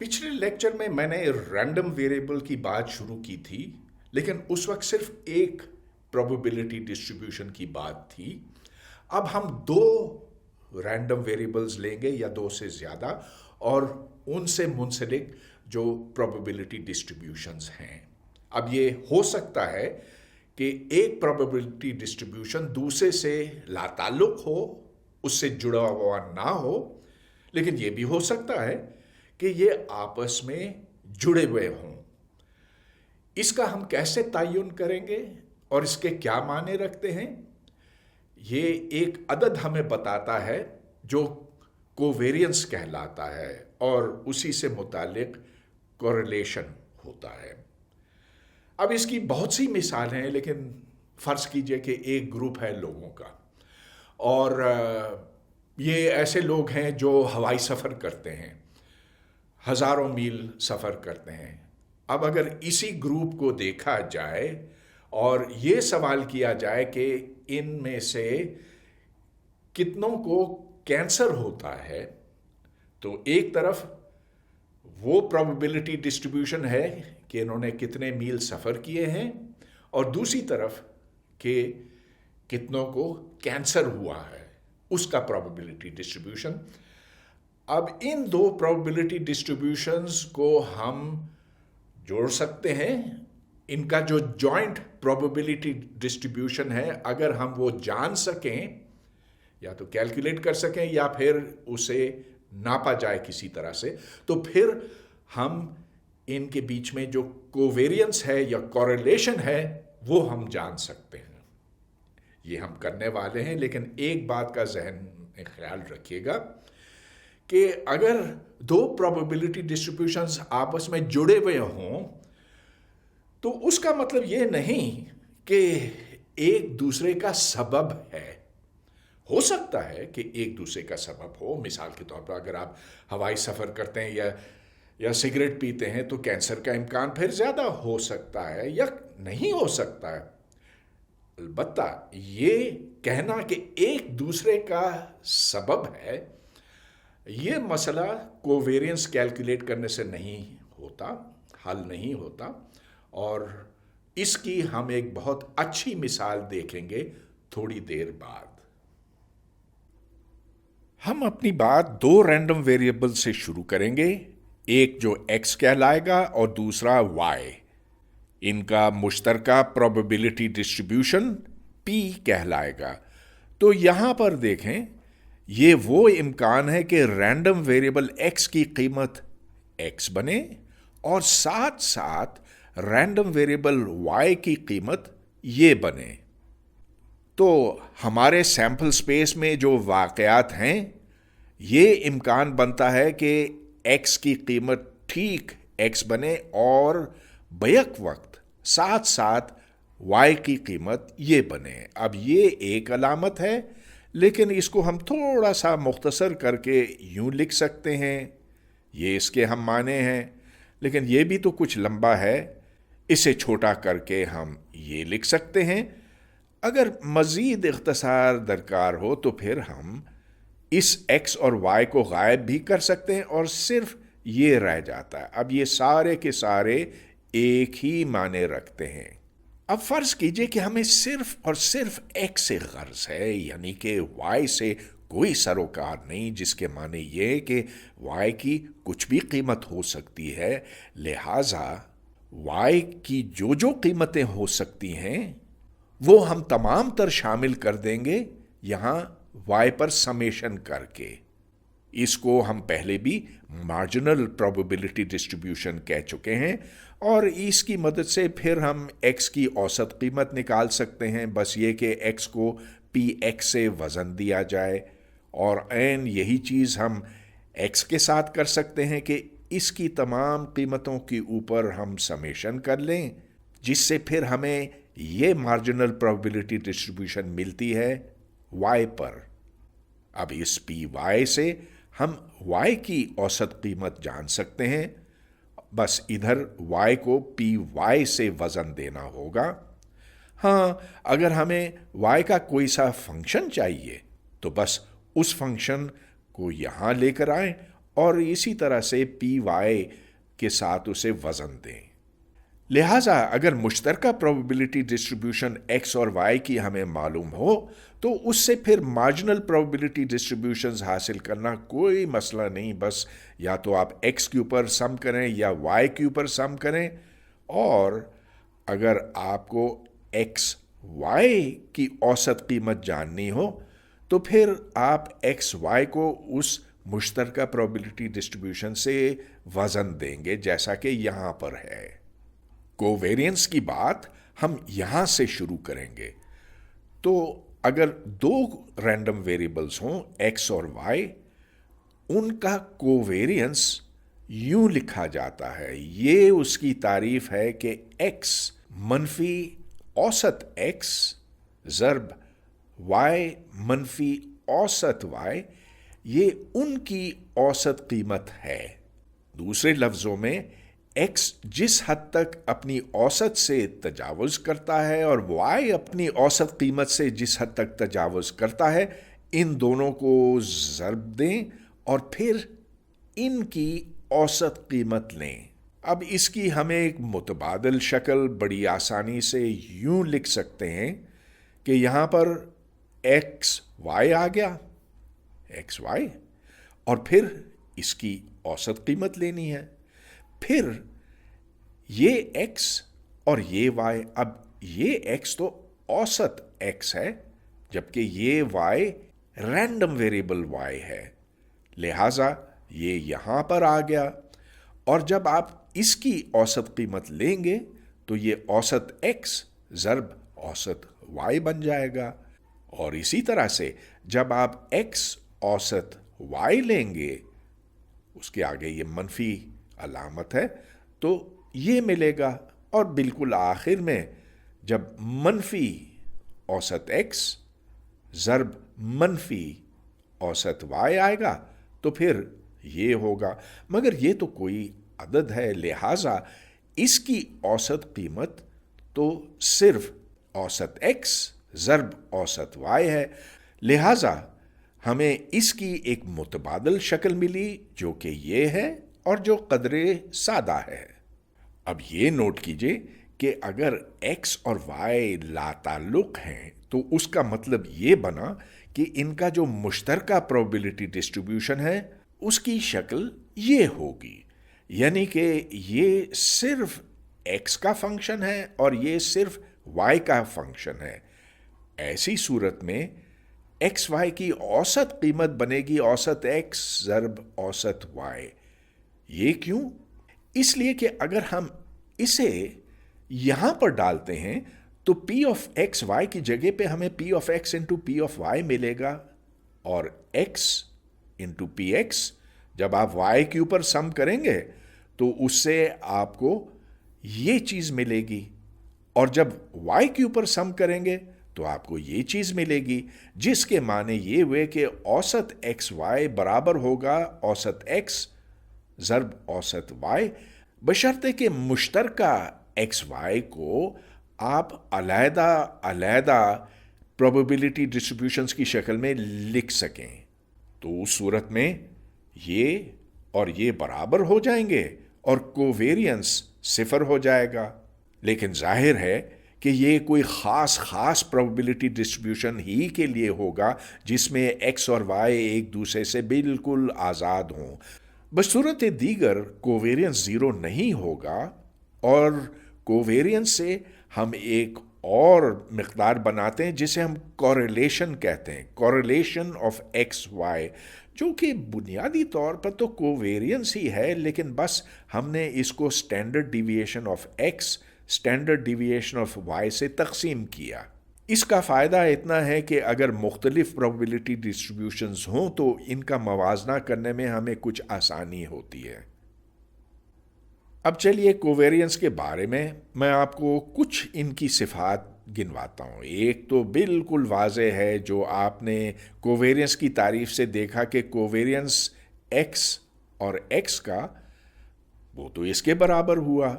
पिछले लेक्चर में मैंने रैंडम वेरिएबल की बात शुरू की थी, लेकिन उस वक्त सिर्फ एक प्रोबेबिलिटी डिस्ट्रीब्यूशन की बात थी। अब हम दो रैंडम वेरिएबल्स लेंगे या दो से ज़्यादा, और उनसे मुंसलिक जो प्रोबेबिलिटी डिस्ट्रीब्यूशंस हैं। अब ये हो सकता है कि एक प्रोबेबिलिटी डिस्ट्रीब्यूशन दूसरे से लाताल्लुक हो, उससे जुड़ा हुआ ना हो, लेकिन ये भी हो सकता है कि ये आपस में जुड़े हुए हों। इसका हम कैसे तयन करेंगे और इसके क्या मायने रखते हैं? ये एक अदद हमें बताता है जो कोवेरियंस कहलाता है, और उसी से मुतालिक कोरिलेशन होता है। अब इसकी बहुत सी मिसालें हैं, लेकिन फ़र्ज़ कीजिए कि एक ग्रुप है लोगों का, और ये ऐसे लोग हैं जो हवाई सफ़र करते हैं, हज़ारों मील सफ़र करते हैं। अब अगर इसी ग्रुप को देखा जाए और ये सवाल किया जाए कि इनमें से कितनों को कैंसर होता है, तो एक तरफ वो प्रोबेबिलिटी डिस्ट्रीब्यूशन है कि इन्होंने कितने मील सफ़र किए हैं, और दूसरी तरफ कि कितनों को कैंसर हुआ है, उसका प्रोबेबिलिटी डिस्ट्रीब्यूशन। अब इन दो प्रोबेबिलिटी डिस्ट्रीब्यूशंस को हम जोड़ सकते हैं। इनका जो जॉइंट प्रोबेबिलिटी डिस्ट्रीब्यूशन है, अगर हम वो जान सकें, या तो कैलकुलेट कर सकें या फिर उसे नापा जाए किसी तरह से, तो फिर हम इनके बीच में जो कोवेरियंस है या कोरिलेशन है वो हम जान सकते हैं। ये हम करने वाले हैं, लेकिन एक बात का जहन में ख्याल रखिएगा कि अगर दो प्रोबेबिलिटी डिस्ट्रीब्यूशंस आपस में जुड़े हुए हों, तो उसका मतलब ये नहीं कि एक दूसरे का सबब है। हो सकता है कि एक दूसरे का सबब हो। मिसाल के तौर पर अगर आप हवाई सफ़र करते हैं या सिगरेट पीते हैं, तो कैंसर का इम्कान फिर ज़्यादा हो सकता है या नहीं हो सकता है। अलबत्ता ये कहना कि एक दूसरे का सबब है, ये मसला कोवेरियंस कैलकुलेट करने से नहीं होता, हल नहीं होता, और इसकी हम एक बहुत अच्छी मिसाल देखेंगे थोड़ी देर बाद। हम अपनी बात दो रैंडम वेरिएबल से शुरू करेंगे, एक जो x कहलाएगा और दूसरा y। इनका मुश्तरका प्रोबेबिलिटी डिस्ट्रीब्यूशन p कहलाएगा। तो यहां पर देखें, ये वो इम्कान है कि रैंडम वेरिएबल x की कीमत x बने और साथ साथ रैंडम वेरिएबल y की कीमत ये बने। तो हमारे सैंपल स्पेस में जो वाक़यात हैं, ये इम्कान बनता है कि x की कीमत ठीक x बने और बैक वक्त साथ साथ y की कीमत ये बने। अब ये एक अलामत है, लेकिन इसको हम थोड़ा सा मुख्तसर करके यूं लिख सकते हैं। ये इसके हम माने हैं, लेकिन ये भी तो कुछ लंबा है। इसे छोटा करके हम ये लिख सकते हैं। अगर मज़ीद इख्तसार दरकार हो तो फिर हम इस x और y को गायब भी कर सकते हैं और सिर्फ ये रह जाता है। अब ये सारे के सारे एक ही माने रखते हैं। अब फ़र्ज़ कीजिए कि हमें सिर्फ और सिर्फ x से गर्ज है, यानी कि y से कोई सरोकार नहीं, जिसके माने ये कि y की कुछ भी कीमत हो सकती है। लिहाजा y की जो कीमतें हो सकती हैं वो हम तमाम तर शामिल कर देंगे यहाँ y पर समेशन करके। इसको हम पहले भी मार्जिनल प्रोबेबिलिटी डिस्ट्रीब्यूशन कह चुके हैं, और इसकी मदद से फिर हम x की औसत कीमत निकाल सकते हैं। बस ये कि x को px से वज़न दिया जाए, और ऐन यही चीज़ हम x के साथ कर सकते हैं कि इसकी तमाम कीमतों के ऊपर हम समेशन कर लें, जिससे फिर हमें ये मार्जिनल प्रोबेबिलिटी डिस्ट्रीब्यूशन मिलती है y पर। अब इस py से हम y की औसत कीमत जान सकते हैं। बस इधर y को py से वज़न देना होगा। हाँ, अगर हमें y का कोई सा फंक्शन चाहिए तो बस उस फंक्शन को यहाँ लेकर आएं और इसी तरह से पी वाई के साथ उसे वज़न दें। लिहाजा अगर मुश्तरका प्रोबेबिलिटी डिस्ट्रीब्यूशन एक्स और वाई की हमें मालूम हो तो उससे फिर मार्जिनल प्रोबेबिलिटी डिस्ट्रीब्यूशंस हासिल करना कोई मसला नहीं। बस या तो आप एक्स के ऊपर सम करें या वाई के ऊपर सम करें, और अगर आपको एक्स वाई की औसत कीमत जाननी हो तो फिर आप एक्स वाई को उस मुश्तरका प्रोबेबिलिटी डिस्ट्रीब्यूशन से वज़न देंगे, जैसा कि यहाँ पर है। कोवेरियंस की बात हम यहां से शुरू करेंगे। तो अगर दो रैंडम वेरिएबल्स हों एक्स और वाई, उनका कोवेरियंस यूं लिखा जाता है, ये उसकी तारीफ है कि एक्स मनफी औसत एक्स ज़र्ब वाई मनफी औसत वाई, ये उनकी औसत कीमत है। दूसरे लफ्ज़ों में एक्स जिस हद तक अपनी औसत से तजावुज़ करता है और वाई अपनी औसत कीमत से जिस हद तक तजावुज़ करता है, इन दोनों को ज़र्ब दें और फिर इनकी औसत कीमत लें। अब इसकी हमें एक मुतबादल शक्ल बड़ी आसानी से यूं लिख सकते हैं कि यहाँ पर एक्स वाई आ गया, एक्स वाई, और फिर इसकी औसत कीमत लेनी है। फिर ये x और ये y, अब ये x तो औसत x है जबकि ये y रैंडम वेरिएबल y है, लिहाजा ये यहां पर आ गया। और जब आप इसकी औसत कीमत लेंगे तो ये औसत x ज़र्ब औसत y बन जाएगा। और इसी तरह से जब आप x औसत y लेंगे, उसके आगे ये मनफी अलामत है, तो ये मिलेगा। और बिल्कुल आखिर में जब मनफी औसत x ज़र्ब मनफी औसत y आएगा तो फिर ये होगा। मगर ये तो कोई अदद है, लिहाजा इसकी औसत कीमत तो सिर्फ औसत x ज़र्ब औसत y है। लिहाजा हमें इसकी एक मुतबादल शक्ल मिली जो कि ये है और जो कदरे सादा है। अब ये नोट कीजिए कि अगर x और y लाताल्लुक हैं तो उसका मतलब ये बना कि इनका जो मुश्तरका प्रोबेबिलिटी डिस्ट्रीब्यूशन है उसकी शक्ल ये होगी, यानी कि ये सिर्फ x का फंक्शन है और ये सिर्फ y का फंक्शन है। ऐसी सूरत में एक्स वाई की औसत कीमत बनेगी औसत x ज़र्ब औसत y। ये क्यों? इसलिए कि अगर हम इसे यहां पर डालते हैं तो p ऑफ एक्स वाई की जगह पे हमें p of x into p of y मिलेगा, और x इंटू पी एक्स जब आप y के ऊपर सम करेंगे तो उससे आपको ये चीज मिलेगी, और जब y के ऊपर सम करेंगे तो आपको ये चीज मिलेगी, जिसके माने ये हुए कि औसत एक्स वाई बराबर होगा औसत x ज़र्ब औसत y, बशर्ते कि मुश्तरका एक्स वाई को आप अलहदा अलहदा प्रोबेबिलिटी डिस्ट्रीब्यूशंस की शक्ल में लिख सकें। तो उस सूरत में ये और ये बराबर हो जाएंगे और कोवेरियंस सिफर हो जाएगा। लेकिन जाहिर है कि ये कोई खास प्रोबेबिलिटी डिस्ट्रीब्यूशन ही के लिए होगा जिसमें एक्स और वाई एक दूसरे से बिल्कुल आज़ाद हों। बसूरत दीगर कोवेरियंस ज़ीरो नहीं होगा, और कोवेरियंस से हम एक और मिक़दार बनाते हैं जिसे हम कोरिलेशन कहते हैं, कोरिलेशन ऑफ एक्स वाई, जो कि बुनियादी तौर पर तो कोवेरियंस ही है, लेकिन बस हमने इसको standard deviation of X standard deviation of Y से तकसीम किया। इसका फ़ायदा इतना है कि अगर मुख्तलिफ प्रोबेबिलिटी डिस्ट्रीब्यूशंस हों तो इनका मवाजना करने में हमें कुछ आसानी होती है। अब चलिए कोवेरियंस के बारे में मैं आपको कुछ इनकी सिफात गिनवाता हूँ। एक तो बिल्कुल वाज़ेह है, जो आपने कोवेरियंस की तारीफ से देखा कि कोवेरियंस x और x का वो तो इसके बराबर हुआ,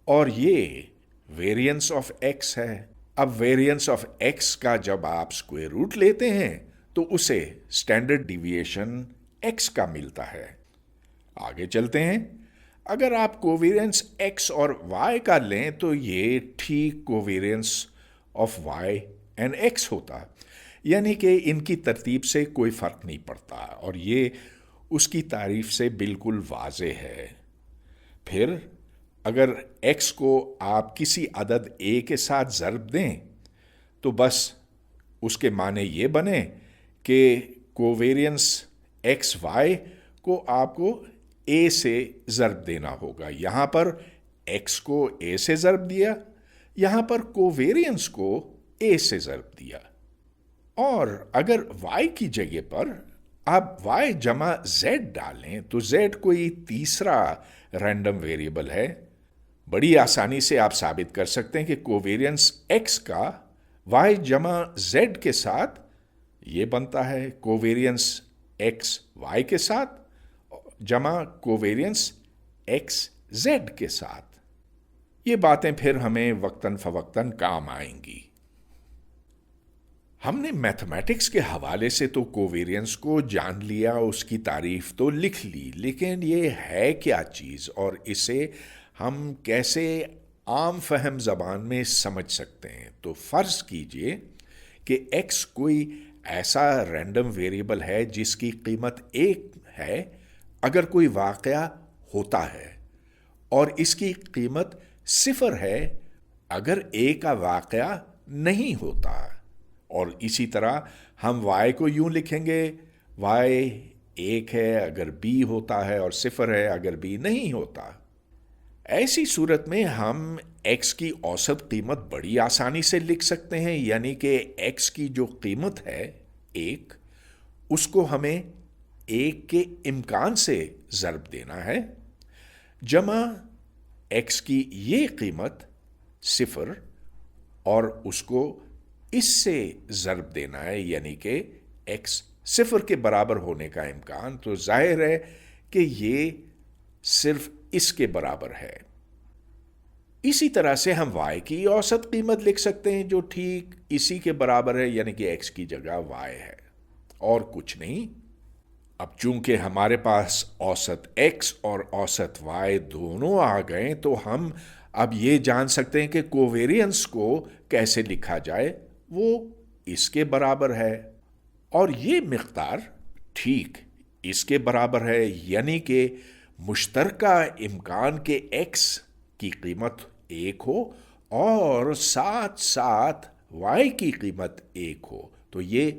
और ये वेरियंस ऑफ x है। अब वेरियंस ऑफ x का जब आप स्क्वायर रूट लेते हैं तो उसे स्टैंडर्ड डिविएशन x का मिलता है। آگے چلتے ہیں. اگر آپ کوویرینس ایکس اور وائی کا لیں تو یہ ٹھیک کوویرینس آف وائی اینڈ ایکس ہوتا، یعنی کہ ان کی ترتیب سے کوئی فرق نہیں پڑتا، اور یہ اس کی تعریف سے بالکل واضح ہے. پھر اگر ایکس کو آپ کسی عدد اے کے ساتھ ضرب دیں تو بس اس کے معنی یہ بنے کہ کوویرینس ایکس وائی کو آپ کو اے سے ضرب دینا ہوگا. یہاں پر ایکس کو اے سے ضرب دیا، یہاں پر کوویرینس کو اے سے ضرب دیا. اور اگر وائی کی جگہ پر آپ وائی جمع زیڈ ڈالیں تو زیڈ کوئی تیسرا رینڈم ویریبل ہے. بڑی آسانی سے آپ ثابت کر سکتے ہیں کہ کوویرینس ایکس کا وائی جمع زیڈ کے ساتھ یہ بنتا ہے کوویرینس ایکس وائی کے ساتھ جمع کوویرینس ایکس زیڈ کے ساتھ. یہ باتیں پھر ہمیں وقتاً فوقتاً کام آئیں گی. ہم نے میتھمیٹکس کے حوالے سے تو کوویرینس کو جان لیا، اس کی تعریف تو لکھ لی، لیکن یہ ہے کیا چیز اور اسے ہم کیسے عام فہم زبان میں سمجھ سکتے ہیں؟ تو فرض کیجئے کہ ایکس کوئی ایسا رینڈم ویریبل ہے جس کی قیمت 1 ہے اگر کوئی واقعہ ہوتا ہے، اور اس کی قیمت 0 ہے اگر اے کا واقعہ نہیں ہوتا. اور اسی طرح ہم وائی کو یوں لکھیں گے، وائی 1 ہے اگر بی ہوتا ہے اور 0 ہے اگر بی نہیں ہوتا. ایسی صورت میں ہم ایکس کی اوسط قیمت بڑی آسانی سے لکھ سکتے ہیں، یعنی کہ ایکس کی جو قیمت ہے 1، اس کو ہمیں 1 کے امکان سے ضرب دینا ہے، جمع ایکس کی یہ قیمت 0 اور اس کو اس سے ضرب دینا ہے، یعنی کہ ایکس 0 کے برابر ہونے کا امکان. تو ظاہر ہے کہ یہ صرف اس کے برابر ہے. اسی طرح سے ہم وائی کی اوسط قیمت لکھ سکتے ہیں جو ٹھیک اسی کے برابر ہے، یعنی کہ ایکس کی جگہ وائی ہے اور کچھ نہیں. اب چونکہ ہمارے پاس اوسط ایکس اور اوسط وائی دونوں آ گئے تو ہم اب یہ جان سکتے ہیں کہ کوویرینس کو کیسے لکھا جائے. وہ اس کے برابر ہے اور یہ مقدار ٹھیک اس کے برابر ہے، یعنی کہ مشترکہ امکان کے ایکس کی قیمت 1 ہو اور ساتھ ساتھ وائی کی قیمت 1 ہو. تو یہ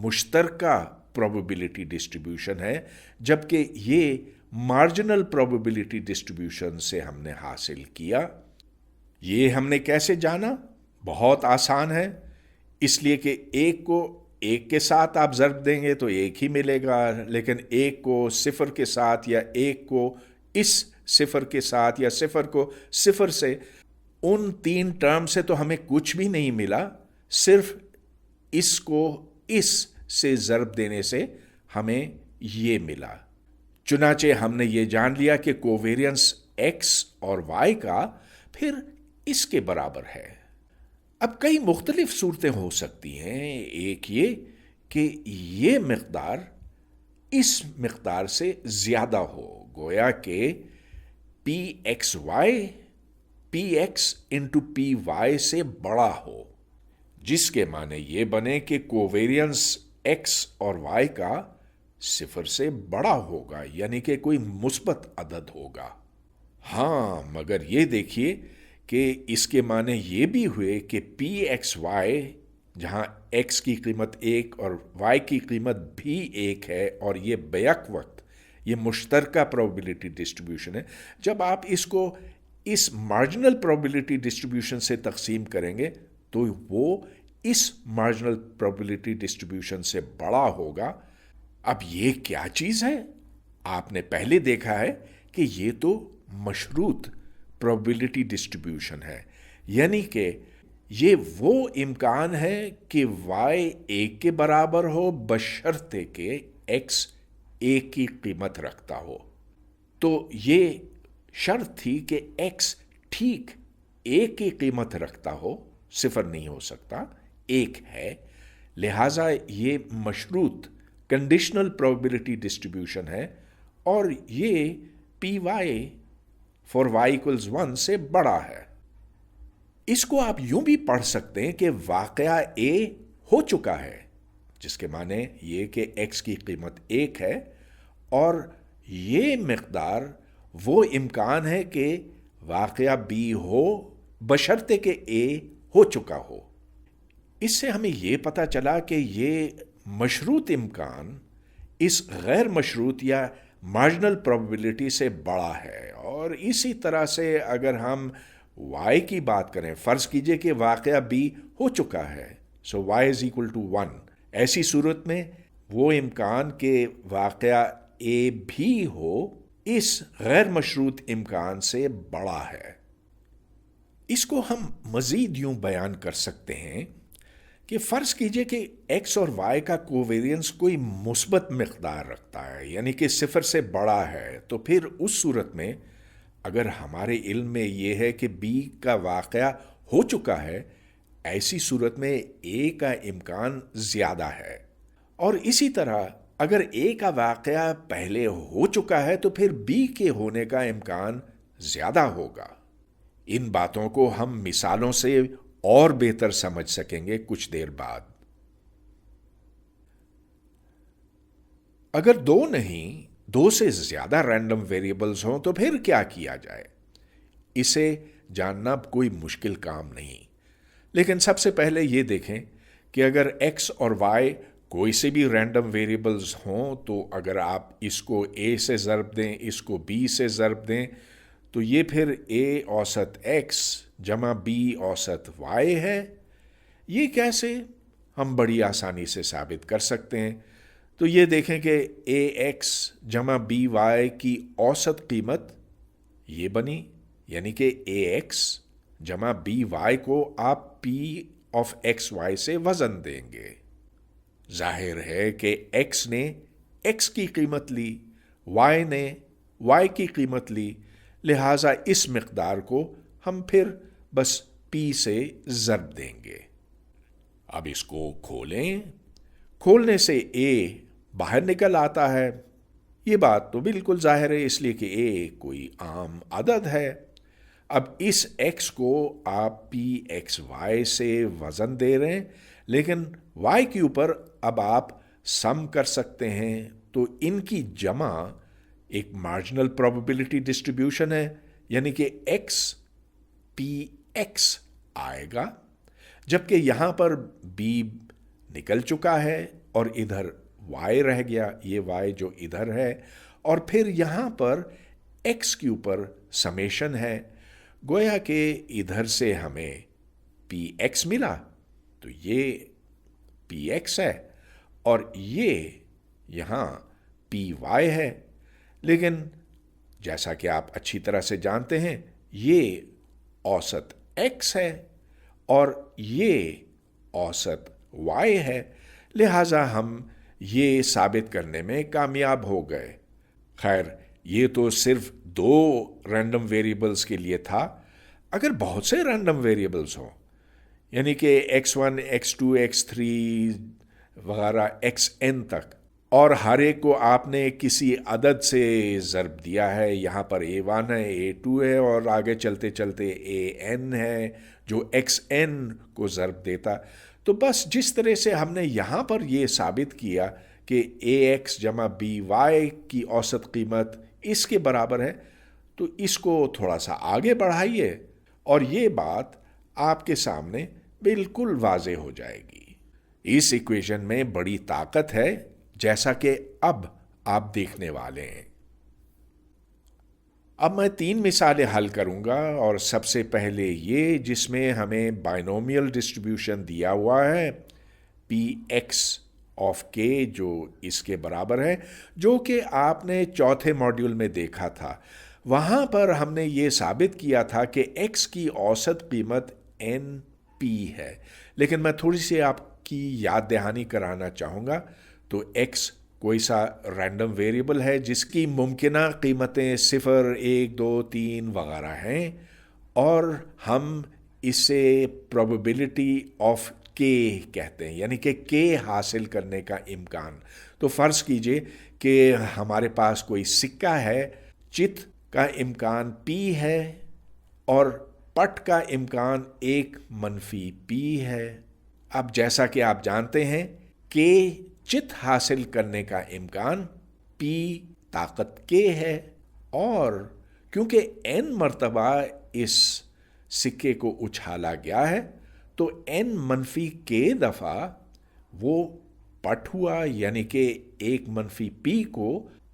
مشترکہ پروبیبلٹی ڈسٹریبیوشن ہے، جبکہ یہ مارجنل پروبیبلٹی ڈسٹریبیوشن سے ہم نے حاصل کیا. یہ ہم نے کیسے جانا؟ بہت آسان ہے، اس لیے کہ 1 کو 1 کے ساتھ آپ ضرب دیں گے تو 1 ہی ملے گا، لیکن 1 کو 0 کے ساتھ یا 1 کو اس 0 کے ساتھ یا 0 کو 0 سے، ان 3 ٹرم سے تو ہمیں کچھ بھی نہیں ملا. صرف اس کو اس سے ضرب دینے سے ہمیں یہ ملا. چنانچہ ہم نے یہ جان لیا کہ کوویرینس ایکس اور وائی کا پھر اس کے برابر ہے. اب کئی مختلف صورتیں ہو سکتی ہیں. ایک یہ کہ یہ مقدار اس مقدار سے زیادہ ہو، گویا کہ پی ایکس وائی پی ایکس انٹو پی وائی سے بڑا ہو، جس کے معنی یہ بنے کہ کوویرینس ایکس اور وائی کا 0 سے بڑا ہوگا، یعنی کہ کوئی مثبت عدد ہوگا. ہاں، مگر یہ دیکھیے کہ اس کے معنی یہ بھی ہوئے کہ پی ایکس وائی، جہاں ایکس کی قیمت 1 اور وائی کی قیمت بھی 1 ہے اور یہ بیک وقت یہ مشترکہ پروبیبلٹی ڈسٹریبیوشن ہے. جب آپ اس کو اس مارجنل پروبیبلٹی ڈسٹریبیوشن سے تقسیم کریں گے تو وہ اس مارجنل پروبیبلٹی ڈسٹریبیوشن سے بڑا ہوگا. اب یہ کیا چیز ہے؟ آپ نے پہلے دیکھا ہے کہ یہ تو مشروط پروبیبلٹی ڈسٹریبیوشن ہے، یعنی کہ یہ وہ امکان ہے کہ وائی 1 کے برابر ہو بشرطے کہ ایکس 1 کی قیمت رکھتا ہو. تو یہ شرط تھی کہ ایکس ٹھیک 1 کی قیمت رکھتا ہو، 0 نہیں ہو سکتا، 1 ہے. لہذا یہ مشروط کنڈیشنل پروبیبلٹی ڈسٹریبیوشن ہے اور یہ پی وائی فور وائی اکولز 1 سے بڑا ہے۔ اس کو آپ یوں بھی پڑھ سکتے ہیں کہ واقعہ اے ہو چکا ہے، جس کے معنی یہ کہ ایکس کی قیمت 1 ہے، اور یہ مقدار وہ امکان ہے کہ واقعہ بی ہو بشرطے کہ اے ہو چکا ہو۔ اس سے ہمیں یہ پتہ چلا کہ یہ مشروط امکان اس غیر مشروط یا مارجنل پروبیبلٹی سے بڑا ہے۔ اور اسی طرح سے اگر ہم وائی کی بات کریں، فرض کیجئے کہ واقعہ بی ہو چکا ہے، so Y is equal to 1، ایسی صورت میں وہ امکان کہ واقعہ اے بھی ہو اس غیر مشروط امکان سے بڑا ہے۔ اس کو ہم مزید یوں بیان کر سکتے ہیں کہ فرض کیجئے کہ ایکس اور وائی کا کوویرینس کوئی مثبت مقدار رکھتا ہے، یعنی کہ 0 سے بڑا ہے، تو پھر اس صورت میں اگر ہمارے علم میں یہ ہے کہ بی کا واقعہ ہو چکا ہے، ایسی صورت میں اے کا امکان زیادہ ہے۔ اور اسی طرح اگر اے کا واقعہ پہلے ہو چکا ہے تو پھر بی کے ہونے کا امکان زیادہ ہوگا۔ ان باتوں کو ہم مثالوں سے اور بہتر سمجھ سکیں گے کچھ دیر بعد۔ اگر 2 نہیں 2 سے زیادہ رینڈم ویریبلز ہوں تو پھر کیا کیا جائے؟ اسے جاننا کوئی مشکل کام نہیں، لیکن سب سے پہلے یہ دیکھیں کہ اگر ایکس اور وائی کوئی سے بھی رینڈم ویریبلز ہوں تو اگر آپ اس کو اے سے ضرب دیں، اس کو بی سے ضرب دیں، تو یہ پھر اے اوسط ایکس جمع بی اوسط وائی ہے۔ یہ کیسے؟ ہم بڑی آسانی سے ثابت کر سکتے ہیں۔ تو یہ دیکھیں کہ اے ایکس جمع بی وائی کی اوسط قیمت یہ بنی، یعنی کہ اے ایکس جمع بی وائی کو آپ پی آف ایکس وائی سے وزن دیں گے۔ ظاہر ہے کہ ایکس نے ایکس کی قیمت لی، وائی نے وائی کی قیمت لی، لہٰذا اس مقدار کو ہم پھر بس پی سے ضرب دیں گے۔ اب اس کو کھولیں، کھولنے سے اے باہر نکل آتا ہے۔ یہ بات تو بالکل ظاہر ہے، اس لیے کہ اے کوئی عام عدد ہے۔ اب اس ایکس کو آپ پی ایکس وائی سے وزن دے رہے ہیں، لیکن وائی کے اوپر اب آپ سم کر سکتے ہیں، تو ان کی جمع ایک مارجنل پروبیبلٹی ڈسٹریبیوشن ہے، یعنی کہ ایکس پی ایکس آئے گا، جبکہ یہاں پر بی نکل چکا ہے اور ادھر وائی رہ گیا، یہ وائی جو ادھر ہے، اور پھر یہاں پر ایکس کے اوپر سمیشن ہے، گویا کہ ادھر سے ہمیں پی ایکس ملا تو یہ پی ایکس ہے، اور یہ یہاں پی وائی ہے، لیکن جیسا کہ آپ اچھی طرح سے جانتے ہیں یہ اوسط ایکس ہے اور یہ اوسط وائی ہے، لہٰذا ہم یہ ثابت کرنے میں کامیاب ہو گئے۔ خیر، یہ تو صرف 2 رینڈم ویریبلز کے لیے تھا۔ اگر بہت سے رینڈم ویریبلز ہوں، یعنی کہ x1 x2 x3 وغیرہ xn تک، اور ہر ایک کو آپ نے کسی عدد سے ضرب دیا ہے، یہاں پر a1 ہے، a2 ہے، اور آگے چلتے چلتے an ہے جو xn کو ضرب دیتا، تو بس جس طرح سے ہم نے یہاں پر یہ ثابت کیا کہ ax جمع by کی اوسط قیمت اس کے برابر ہے، تو اس کو تھوڑا سا آگے بڑھائیے اور یہ بات آپ کے سامنے بالکل واضح ہو جائے گی۔ اس ایکویشن میں بڑی طاقت ہے، جیسا کہ اب آپ دیکھنے والے ہیں۔ اب میں 3 مثالیں حل کروں گا، اور سب سے پہلے یہ جس میں ہمیں بائنومیل ڈسٹریبیوشن دیا ہوا ہے پی ایکس آف کے، جو اس کے برابر ہے، جو کہ آپ نے چوتھے ماڈیول میں دیکھا تھا۔ وہاں پر ہم نے یہ ثابت کیا تھا کہ ایکس کی اوسط قیمت این پی ہے، لیکن میں تھوڑی سی آپ کی یاد دہانی کرانا چاہوں گا۔ تو ایکس کوئی سا رینڈم ویریبل ہے جس کی ممکنہ قیمتیں 0 1 2 3 وغیرہ ہیں، اور ہم اسے پروبیبلٹی آف کے کہتے ہیں، یعنی کہ کے حاصل کرنے کا امکان۔ تو فرض کیجئے کہ ہمارے پاس کوئی سکہ ہے چت کا امکان P ہے اور پٹ کا امکان 1 منفی P ہے۔ اب جیسا کہ آپ جانتے ہیں کہ چت حاصل کرنے کا امکان P طاقت K ہے، اور کیونکہ n مرتبہ اس سکے کو اچھالا گیا ہے تو n منفی K دفعہ وہ پٹ ہوا، یعنی کہ 1 منفی P کو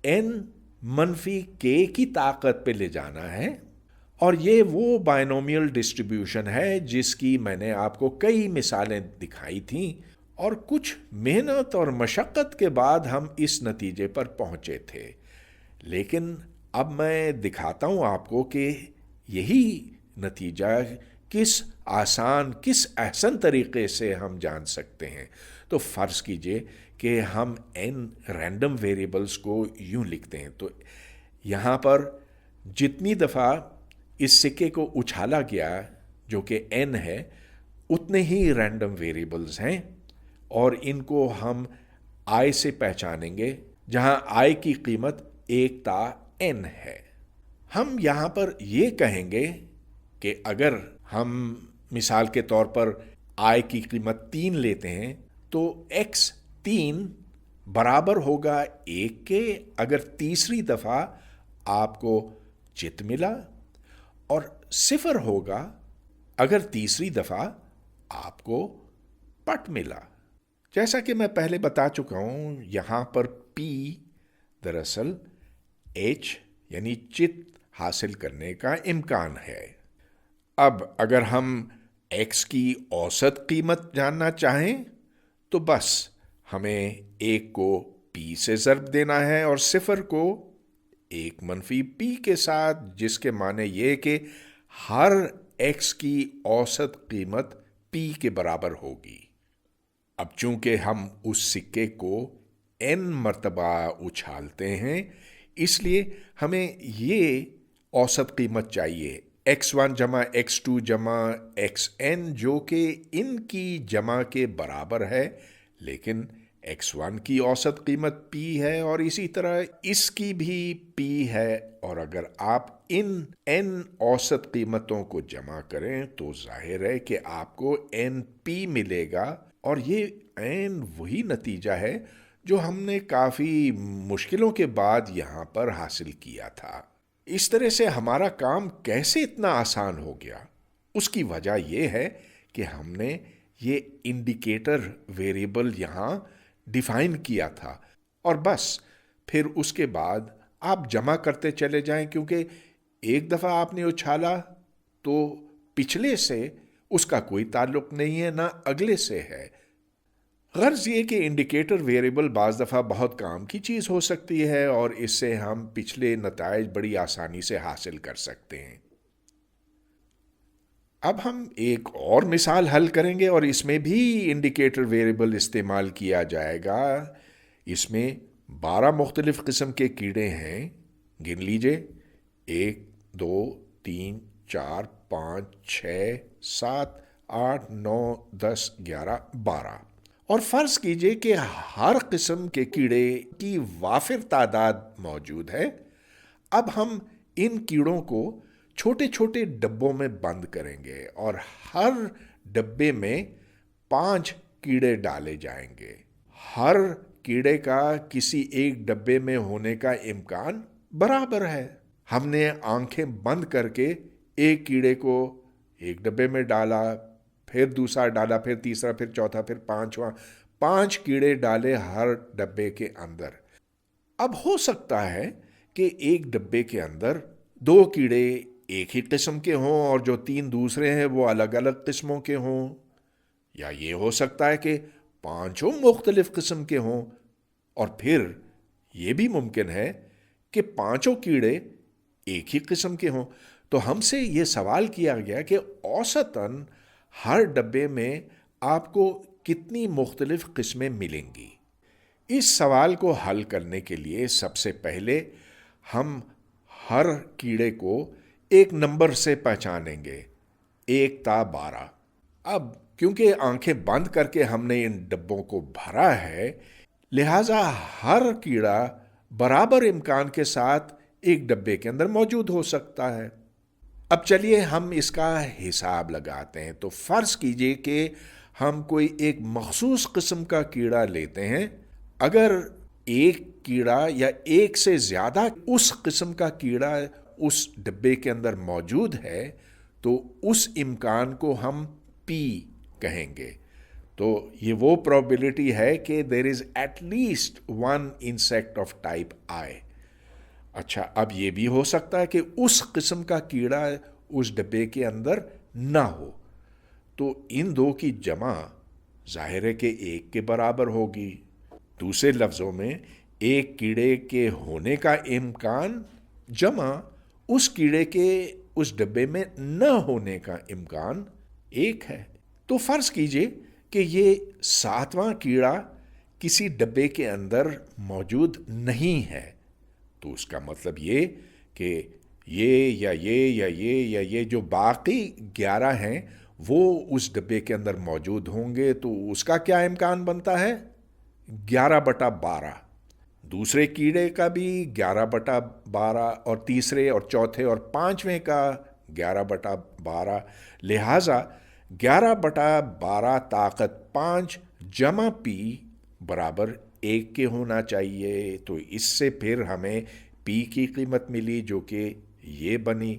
n منفی K کی طاقت پہ لے جانا ہے۔ اور یہ وہ بائنومیل ڈسٹریبیوشن ہے جس کی میں نے آپ کو کئی مثالیں دکھائی تھیں، اور کچھ محنت اور مشقت کے بعد ہم اس نتیجے پر پہنچے تھے۔ لیکن اب میں دکھاتا ہوں آپ کو کہ یہی نتیجہ کس آسان، کس احسن طریقے سے ہم جان سکتے ہیں۔ تو فرض کیجئے کہ ہم n رینڈم ویریبلز کو یوں لکھتے ہیں، تو یہاں پر جتنی دفعہ اس سکے کو اچھالا گیا جو کہ n ہے، اتنے ہی رینڈم ویریبلز ہیں، اور ان کو ہم i سے پہچانیں گے، جہاں i کی قیمت 1 تا n ہے۔ ہم یہاں پر یہ کہیں گے کہ اگر ہم مثال کے طور پر i کی قیمت 3 لیتے ہیں تو x 3 برابر ہوگا 1 کے اگر تیسری دفعہ آپ کو چت ملا، اور 0 ہوگا اگر تیسری دفعہ آپ کو پٹ ملا۔ جیسا کہ میں پہلے بتا چکا ہوں، یہاں پر P دراصل H یعنی چت حاصل کرنے کا امکان ہے۔ اب اگر ہم x کی اوسط قیمت جاننا چاہیں تو بس ہمیں 1 کو P سے ضرب دینا ہے اور 0 کو 1 منفی P کے ساتھ، جس کے معنی یہ کہ ہر x کی اوسط قیمت P کے برابر ہوگی۔ اب چونکہ ہم اس سکے کو n مرتبہ اچھالتے ہیں، اس لیے ہمیں یہ اوسط قیمت چاہیے x1 جمع x2 جمع xn، جو کہ ان کی جمع کے برابر ہے، لیکن x1 کی اوسط قیمت P ہے اور اسی طرح اس کی بھی P ہے، اور اگر آپ ان n اوسط قیمتوں کو جمع کریں تو ظاہر ہے کہ آپ کو nP ملے گا، اور یہ عین وہی نتیجہ ہے جو ہم نے کافی مشکلوں کے بعد یہاں پر حاصل کیا تھا۔ اس طرح سے ہمارا کام کیسے اتنا آسان ہو گیا؟ اس کی وجہ یہ ہے کہ ہم نے یہ انڈیکیٹر ویریبل یہاں ڈیفائن کیا تھا، اور بس پھر اس کے بعد آپ جمع کرتے چلے جائیں، کیونکہ ایک دفعہ آپ نے اچھالا تو پچھلے سے اس کا کوئی تعلق نہیں ہے، نہ اگلے سے ہے۔ غرض یہ کہ انڈیکیٹر ویریبل بعض دفعہ بہت کام کی چیز ہو سکتی ہے، اور اس سے ہم پچھلے نتائج بڑی آسانی سے حاصل کر سکتے ہیں۔ اب ہم ایک اور مثال حل کریں گے، اور اس میں بھی انڈیکیٹر ویریبل استعمال کیا جائے گا۔ اس میں 12 مختلف قسم کے کیڑے ہیں، گن لیجئے، 1 2 3 4 5 6 7 8 9 10 11 12، اور فرض کیجئے کہ ہر قسم کے کیڑے کی وافر تعداد موجود ہے۔ اب ہم ان کیڑوں کو چھوٹے چھوٹے ڈبوں میں بند کریں گے، اور ہر ڈبے میں 5 کیڑے ڈالے جائیں گے۔ ہر کیڑے کا کسی ایک ڈبے میں ہونے کا امکان برابر ہے۔ ہم نے آنکھیں بند کر کے ایک کیڑے کو ایک ڈبے میں ڈالا، پھر دوسرا ڈالا، پھر تیسرا، پھر چوتھا، پھر 5 کیڑے ڈالے ہر ڈبے کے اندر۔ اب ہو سکتا ہے کہ ایک ڈبے کے اندر 2 کیڑے ایک ہی قسم کے ہوں اور جو 3 دوسرے ہیں وہ الگ الگ قسموں کے ہوں، یا یہ ہو سکتا ہے کہ 5 مختلف قسم کے ہوں، اور پھر یہ بھی ممکن ہے کہ 5 کیڑے ایک ہی قسم کے ہوں۔ تو ہم سے یہ سوال کیا گیا کہ اوسطاً ہر ڈبے میں آپ کو کتنی مختلف قسمیں ملیں گی۔ اس سوال کو حل کرنے کے لیے سب سے پہلے ہم ہر کیڑے کو ایک نمبر سے پہچانیں گے، 1 تا 12۔ اب کیونکہ آنکھیں بند کر کے ہم نے ان ڈبوں کو بھرا ہے، لہذا ہر کیڑا برابر امکان کے ساتھ एक डब्बे के अंदर मौजूद हो सकता है। अब चलिए हम इसका हिसाब लगाते हैं। तो फर्ज कीजिए कि हम कोई एक मखसूस किस्म का कीड़ा लेते हैं। अगर एक कीड़ा या एक से ज़्यादा उस किस्म का कीड़ा उस डब्बे के अंदर मौजूद है तो उस इम्कान को हम पी कहेंगे। तो ये वो प्रोबेबिलिटी है कि there is at least one insect of type I. अच्छा, अब ये भी हो सकता है कि उस किस्म का कीड़ा उस डब्बे के अंदर ना हो। तो इन दो की जमा जाहिर है कि एक के बराबर होगी। दूसरे लफ्ज़ों में एक कीड़े के होने का इम्कान जमा उस कीड़े के उस डब्बे में न होने का इम्कान एक है। तो फ़र्ज़ कीजिए कि ये सातवां कीड़ा किसी डब्बे के अंदर मौजूद नहीं है। तो उसका मतलब ये कि ये जो बाकी 11 हैं वो उस डब्बे के अंदर मौजूद होंगे। तो उसका क्या इम्कान बनता है? 11/12। दूसरे कीड़े का भी 11/12 और तीसरे और चौथे और पांचवें का 11/12। लिहाजा 11/12 ताकत 5 जमा पी बराबर 1 के होना चाहिए। तो इससे फिर हमें पी की कीमत मिली जो कि ये बनी।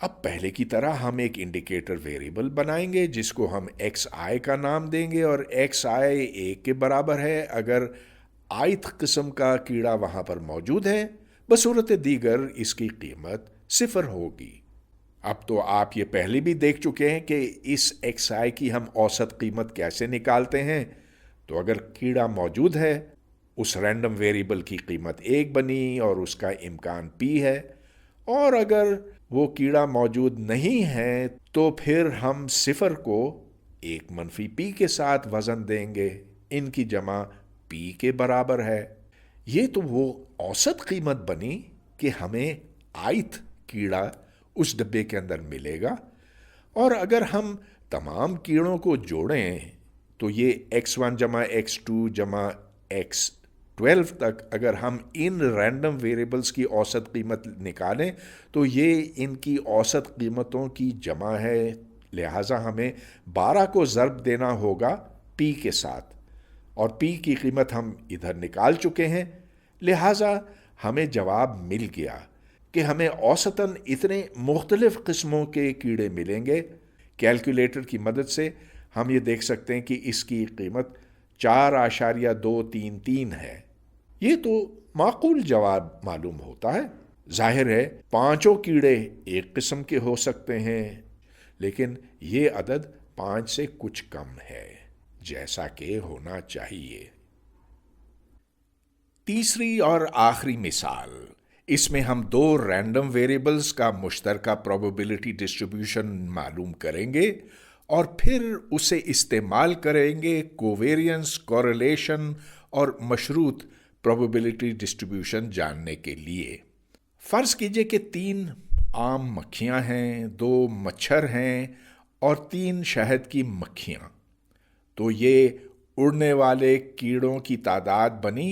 अब पहले की तरह हम एक इंडिकेटर वेरिएबल बनाएंगे जिसको हम एक्स आई का नाम देंगे और एक्स आई 1 के बराबर है अगर आयत किस्म का कीड़ा वहां पर मौजूद है। बसूरत दीगर इसकी कीमत 0 होगी। अब तो आप ये पहले भी देख चुके हैं कि इस एक्स आई की हम औसत कीमत कैसे निकालते हैं। तो अगर कीड़ा मौजूद है उस रैंडम वेरिएबल की कीमत 1 बनी और उसका इम्कान पी है, और अगर वो कीड़ा मौजूद नहीं है तो फिर हम 0 को 1 मनफी पी के साथ वज़न देंगे। इनकी जमा पी के बराबर है। ये तो वो औसत कीमत बनी कि हमें आयत कीड़ा उस डब्बे के अंदर मिलेगा। और अगर हम तमाम कीड़ों को जोड़ें तो ये x1 जमा x2 जमा x12 तक अगर हम इन रैंडम वेरिएबल्स की औसत कीमत निकालें तो ये इनकी औसत कीमतों की जमा है। लिहाजा हमें 12 को ज़र्ब देना होगा p के साथ, और p की कीमत हम इधर निकाल चुके हैं। लिहाजा हमें जवाब मिल गया कि हमें औसतन इतने मुख्तलिफ किस्मों के कीड़े मिलेंगे। कैलकुलेटर की मदद से हम ये देख सकते हैं कि इसकी कीमत 4.233 है। ये तो माकूल जवाब मालूम होता है। जाहिर है पांचों कीड़े एक किस्म के हो सकते हैं, लेकिन ये अदद 5 से कुछ कम है जैसा कि होना चाहिए। तीसरी और आखिरी मिसाल, इसमें हम 2 रैंडम वेरिएबल्स का मुश्तरका प्रोबेबिलिटी डिस्ट्रीब्यूशन मालूम करेंगे और फिर उसे इस्तेमाल करेंगे कोवेरियंस, कोरिलेशन और मशरूत प्रोबेबिलिटी डिस्ट्रीब्यूशन जानने के लिए। फ़र्ज़ कीजिए कि 3 आम मक्खियां हैं, 2 मच्छर हैं और 3 शहद की मक्खियां। तो ये उड़ने वाले कीड़ों की तादाद बनी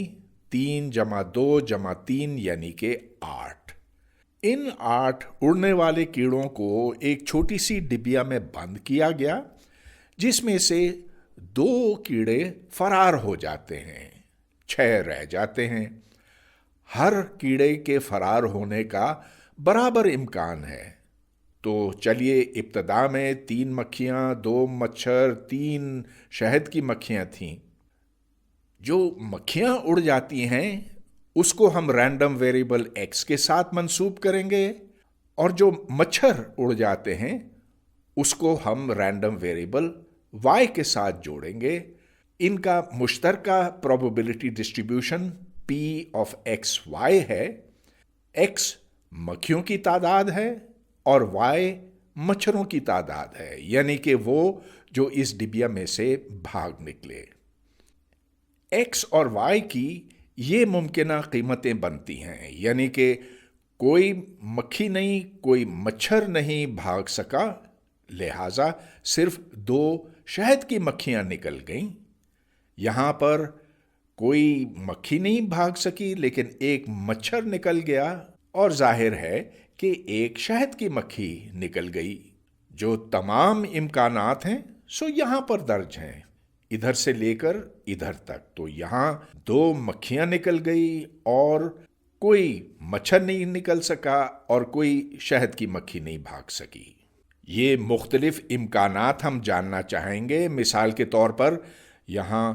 3 जमा 2 जमा 3 यानी कि 8। इन 8 उड़ने वाले कीड़ों को एक छोटी सी डिबिया में बंद किया गया जिसमें से 2 कीड़े फरार हो जाते हैं, 6 रह जाते हैं। हर कीड़े के फरार होने का बराबर इम्कान है। तो चलिए इब्तदा में 3 मक्खियां, 2 मच्छर, 3 शहद की मक्खियां थीं। जो मक्खियां उड़ जाती हैं उसको हम रैंडम वेरिएबल x के साथ मंसूब करेंगे और जो मच्छर उड़ जाते हैं उसको हम रैंडम वेरिएबल y के साथ जोड़ेंगे। इनका मुश्तरका probability distribution p of x y है। x मक्खियों की तादाद है और y मच्छरों की तादाद है, यानी कि वो जो इस डिबिया में से भाग निकले। x और y की ये मुमकिना कीमतें बनती हैं, यानी कि कोई मक्खी नहीं, कोई मच्छर नहीं भाग सका, लिहाजा सिर्फ 2 शहद की मक्खियां निकल गईं। यहाँ पर कोई मक्खी नहीं भाग सकी लेकिन एक मच्छर निकल गया اور ظاہر ہے کہ ایک شہد کی مکھی نکل گئی. جو تمام امکانات ہیں سو یہاں پر درج ہیں، ادھر سے لے کر ادھر تک. تو یہاں 2 مکھیاں نکل گئی اور کوئی مچھر نہیں نکل سکا اور کوئی شہد کی مکھی نہیں بھاگ سکی. یہ مختلف امکانات ہم جاننا چاہیں گے. مثال کے طور پر یہاں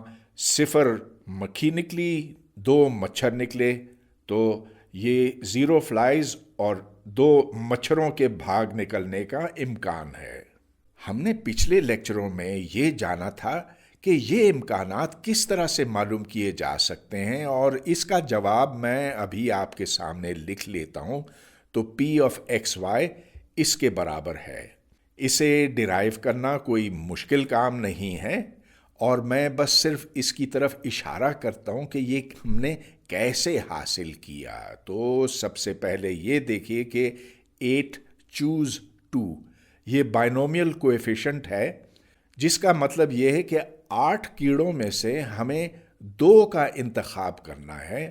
0 مکھی نکلی، 2 مچھر نکلے، تو یہ 0 فلائز اور 2 مچھروں کے بھاگ نکلنے کا امکان ہے. ہم نے پچھلے لیکچروں میں یہ جانا تھا کہ یہ امکانات کس طرح سے معلوم کیے جا سکتے ہیں، اور اس کا جواب میں ابھی آپ کے سامنے لکھ لیتا ہوں. تو P آف XY اس کے برابر ہے. اسے ڈرائیو کرنا کوئی مشکل کام نہیں ہے، اور میں بس صرف اس کی طرف اشارہ کرتا ہوں کہ یہ ہم نے کیسے حاصل کیا. تو سب سے پہلے یہ دیکھیے کہ 8 چوز 2 یہ بائنومیل کویفیشنٹ ہے، جس کا مطلب یہ ہے کہ 8 کیڑوں میں سے ہمیں 2 کا انتخاب کرنا ہے.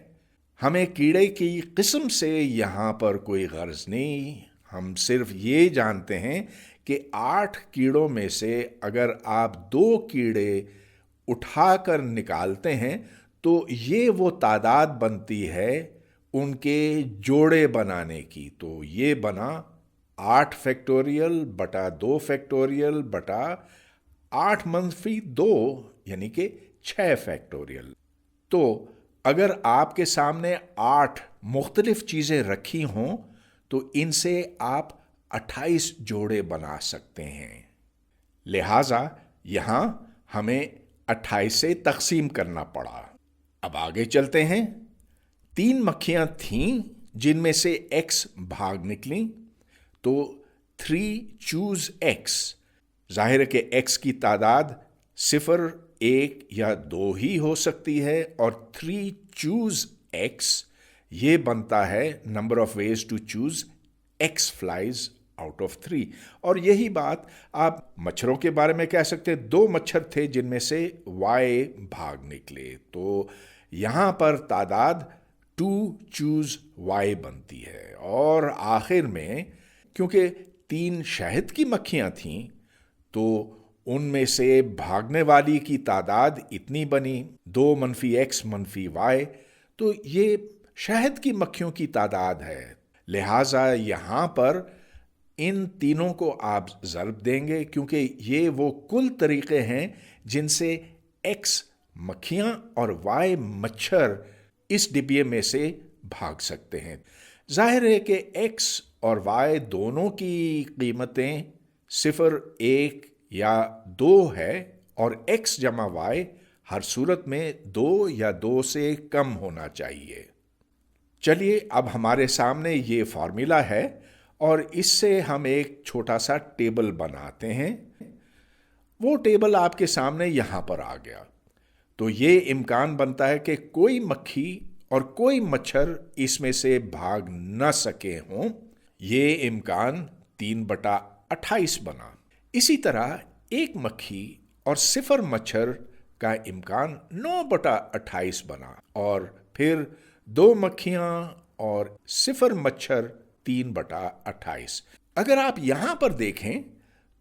ہمیں کیڑے کی قسم سے یہاں پر کوئی غرض نہیں. ہم صرف یہ جانتے ہیں کہ 8 کیڑوں میں سے اگر آپ 2 کیڑے اٹھا کر نکالتے ہیں تو یہ وہ تعداد بنتی ہے ان کے جوڑے بنانے کی. تو یہ بنا 8 فیکٹوریل بٹا 2 فیکٹوریل بٹا 8 منفی 2 یعنی کہ 6 فیکٹوریل. تو اگر آپ کے سامنے 8 مختلف چیزیں رکھی ہوں تو ان سے آپ 28 جوڑے بنا سکتے ہیں. لہذا یہاں ہمیں 28 سے تقسیم کرنا پڑا. اب آگے چلتے ہیں. 3 مکھیاں تھیں جن میں سے X بھاگ نکلیں، تو 3 چوز X. ظاہر ہے کہ X کی تعداد 0، 1 یا 2 ہی ہو سکتی ہے، اور 3 چوز X یہ بنتا ہے number of ways to choose X flies out of 3. اور یہی بات آپ مچھروں کے بارے میں کہہ سکتے ہیں. 2 مچھر تھے جن میں سے Y بھاگ نکلے، تو یہاں پر تعداد 2 چوز Y بنتی ہے. اور آخر میں کیونکہ 3 شہد کی مکھیاں تھیں تو ان میں سے بھاگنے والی کی تعداد اتنی بنی 2 منفی X منفی Y، تو یہ شہد کی مکھیوں کی تعداد ہے. لہٰذا یہاں پر ان تینوں کو آپ ضرب دیں گے، کیونکہ یہ وہ کل طریقے ہیں جن سے X مکھیاں اور Y مچھر اس ڈبے میں سے بھاگ سکتے ہیں. ظاہر ہے کہ X اور Y دونوں کی قیمتیں 0، 1 یا 2 ہے، اور X جمع Y ہر صورت میں 2 یا 2 سے کم ہونا چاہیے. چلیے اب ہمارے سامنے یہ فارمولا ہے، اور اس سے ہم ایک چھوٹا سا ٹیبل بناتے ہیں. وہ ٹیبل آپ کے سامنے یہاں پر آ گیا. تو یہ امکان بنتا ہے کہ کوئی مکھی اور کوئی مچھر اس میں سے بھاگ نہ سکے ہوں. یہ امکان 3/28 بنا. اسی طرح 1 مکھی اور 0 مچھر کا امکان 9/28 بنا، اور پھر 2 مکھیاں اور 0 مچھر 3/28. اگر آپ یہاں پر دیکھیں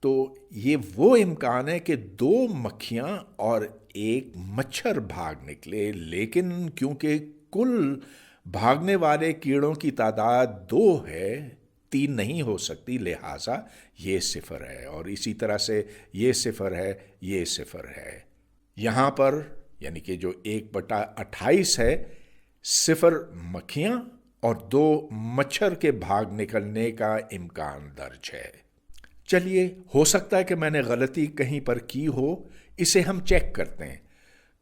تو یہ وہ امکان ہے کہ 2 مکھیاں اور 1 مچھر بھاگ نکلے، لیکن کیونکہ کل بھاگنے والے کیڑوں کی تعداد 2 ہے، 3 نہیں ہو سکتی، لہٰذا یہ 0 ہے. اور اسی طرح سے یہ 0 ہے، یہ 0 ہے. یہاں پر یعنی کہ جو 1/28 ہے، 0 مکھیاں اور 2 مچھر کے بھاگ نکلنے کا امکان درج ہے. چلیے ہو سکتا ہے کہ میں نے غلطی کہیں پر کی ہو، اسے ہم چیک کرتے ہیں.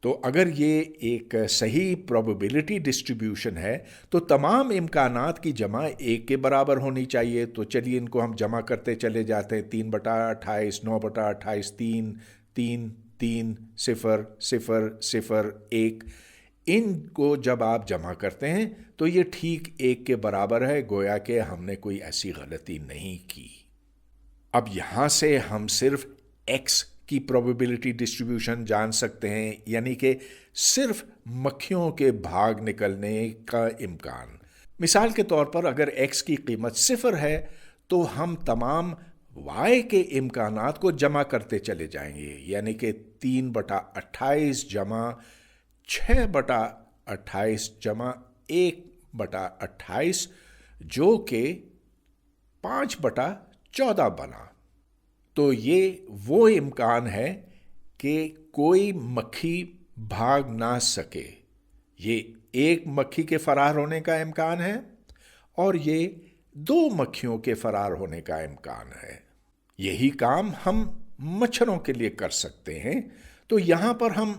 تو اگر یہ ایک صحیح پروبیبلٹی ڈسٹریبیوشن ہے تو تمام امکانات کی جمع 1 کے برابر ہونی چاہیے. تو چلیے ان کو ہم جمع کرتے چلے جاتے ہیں. 3/28، 9/28، 3، 3، 3، 0، 0، 0، 1. ان کو جب آپ جمع کرتے ہیں تو یہ ٹھیک 1 کے برابر ہے، گویا کہ ہم نے کوئی ایسی غلطی نہیں کی. اب یہاں سے ہم صرف X کی پروبیبلٹی ڈسٹریبیوشن جان سکتے ہیں، یعنی کہ صرف مکھیوں کے بھاگ نکلنے کا امکان. مثال کے طور پر اگر x کی قیمت 0 ہے تو ہم تمام y کے امکانات کو جمع کرتے چلے جائیں گے، یعنی کہ 3/28 جمع 6/28 جمع 1/28 جو کہ 5/14 بنا۔ تو یہ وہ امکان ہے کہ کوئی مکھی بھاگ نہ سکے، یہ ایک مکھی کے فرار ہونے کا امکان ہے اور یہ 2 مکھیوں کے فرار ہونے کا امکان ہے۔ یہی کام ہم مچھروں کے لیے کر سکتے ہیں، تو یہاں پر ہم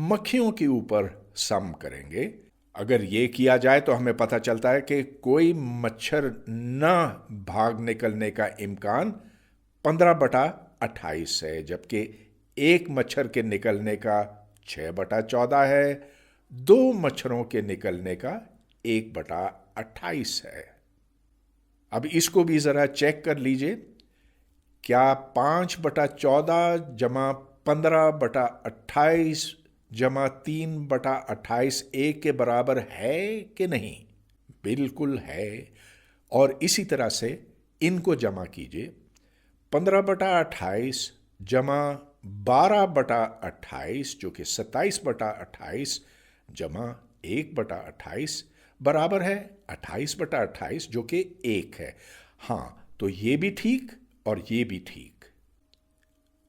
مکھیوں کے اوپر سم کریں گے۔ اگر یہ کیا جائے تو ہمیں پتہ چلتا ہے کہ کوئی مچھر نہ بھاگ نکلنے کا امکان 15/28 ہے، جبکہ ایک مچھر کے نکلنے کا 6/14 ہے، 2 مچھروں کے نکلنے کا 1/28 ہے۔ اب اس کو بھی ذرا چیک کر لیجئے، کیا 5/14 جمع 15/28 جمع 3/28 1 کے برابر ہے کہ نہیں؟ بالکل ہے۔ اور اسی طرح سے ان کو جمع کیجئے، 15/28 جمع 12/28 جو کہ 27/28 جمع 1/28 برابر ہے 28/28 جو کہ 1 ہے۔ ہاں، تو یہ بھی ٹھیک اور یہ بھی ٹھیک۔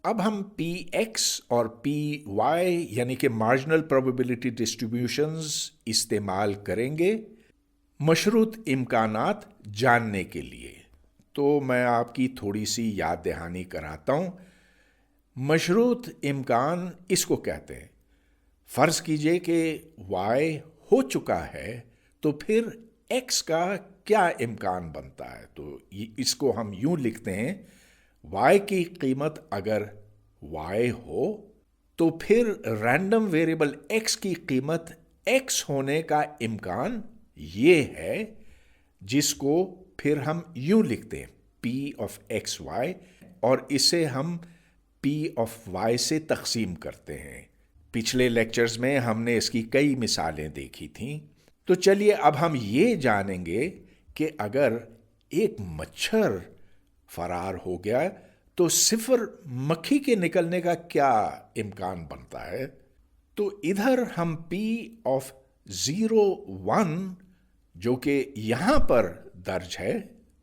اب ہم پی ایکس اور پی وائی یعنی کہ مارجنل پروبیبلٹی ڈسٹریبیوشنز استعمال کریں گے مشروط امکانات جاننے کے لیے۔ تو میں آپ کی تھوڑی سی یاد دہانی کراتا ہوں۔ مشروط امکان اس کو کہتے ہیں، فرض کیجئے کہ وائی ہو چکا ہے تو پھر ایکس کا کیا امکان بنتا ہے؟ تو اس کو ہم یوں لکھتے ہیں، وائی کی قیمت اگر وائی ہو تو پھر رینڈم ویریبل ایکس کی قیمت ایکس ہونے کا امکان یہ ہے، جس کو پھر ہم یوں لکھتے ہیں پی آف ایکس وائی، اور اسے ہم پی آف وائی سے تقسیم کرتے ہیں۔ پچھلے لیکچرز میں ہم نے اس کی کئی مثالیں دیکھی تھیں۔ تو چلیے اب ہم یہ جانیں گے کہ اگر ایک مچھر فرار ہو گیا تو 0 مکھی کے نکلنے کا کیا امکان بنتا ہے؟ تو ادھر ہم پی آف 0 1 جو کہ یہاں پر درج ہے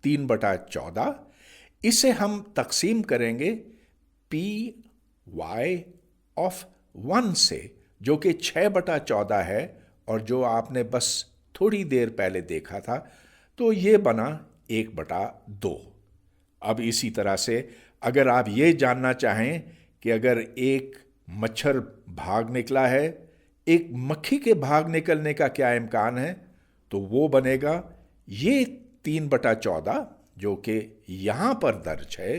3/14، اسے ہم تقسیم کریں گے پی وائی آف 1 سے جو کہ 6/14 ہے اور جو آپ نے بس تھوڑی دیر پہلے دیکھا تھا، تو یہ بنا 1/2۔ اب اسی طرح سے اگر آپ یہ جاننا چاہیں کہ اگر ایک مچھر بھاگ نکلا ہے، ایک مکھی کے بھاگ نکلنے کا کیا امکان ہے، تو وہ بنے گا یہ 3/14 جو کہ یہاں پر درج ہے،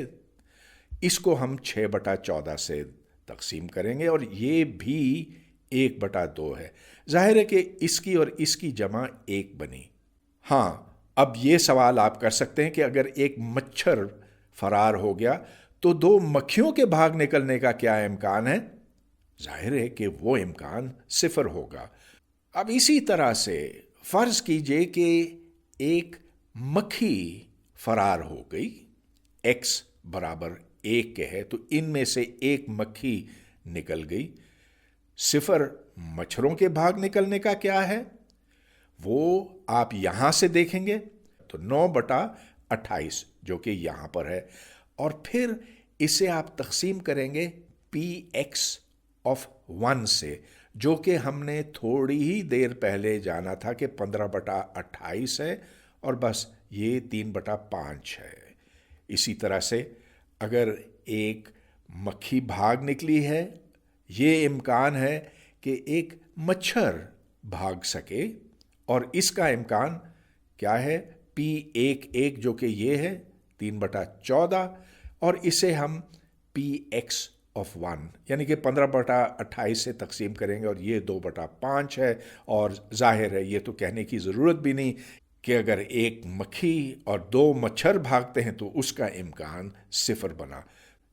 اس کو ہم 6/14 سے تقسیم کریں گے اور یہ بھی 1/2 ہے۔ ظاہر ہے کہ اس کی اور اس کی جمع 1 بنی۔ ہاں، اب یہ سوال آپ کر سکتے ہیں کہ اگر ایک مچھر فرار ہو گیا تو 2 مکھیوں کے بھاگ نکلنے کا کیا امکان ہے؟ ظاہر ہے کہ وہ امکان 0 ہوگا۔ اب اسی طرح سے فرض کیجئے کہ ایک مکھی فرار ہو گئی، x برابر 1 کے ہے، تو ان میں سے ایک مکھی نکل گئی۔ 0 مچھروں کے بھاگ نکلنے کا کیا ہے؟ وہ آپ یہاں سے دیکھیں گے تو 9/28 جو کہ یہاں پر ہے، اور پھر اسے آپ تقسیم کریں گے پی ایکس آف 1 سے جو کہ ہم نے تھوڑی ہی دیر پہلے جانا تھا کہ 15/28 ہے اور بس یہ 3/5 ہے۔ اسی طرح سے اگر ایک مکھی بھاگ نکلی ہے، یہ امکان ہے کہ ایک مچھر بھاگ سکے، اور اس کا امکان کیا ہے؟ P11 جو کہ یہ ہے 3/14، اور اسے ہم پی ایکس آف 1 یعنی کہ 15/28 سے تقسیم کریں گے اور یہ 2/5 ہے۔ اور ظاہر ہے یہ تو کہنے کی ضرورت بھی نہیں کہ اگر ایک مکھی اور 2 مچھر بھاگتے ہیں تو اس کا امکان 0 بنا۔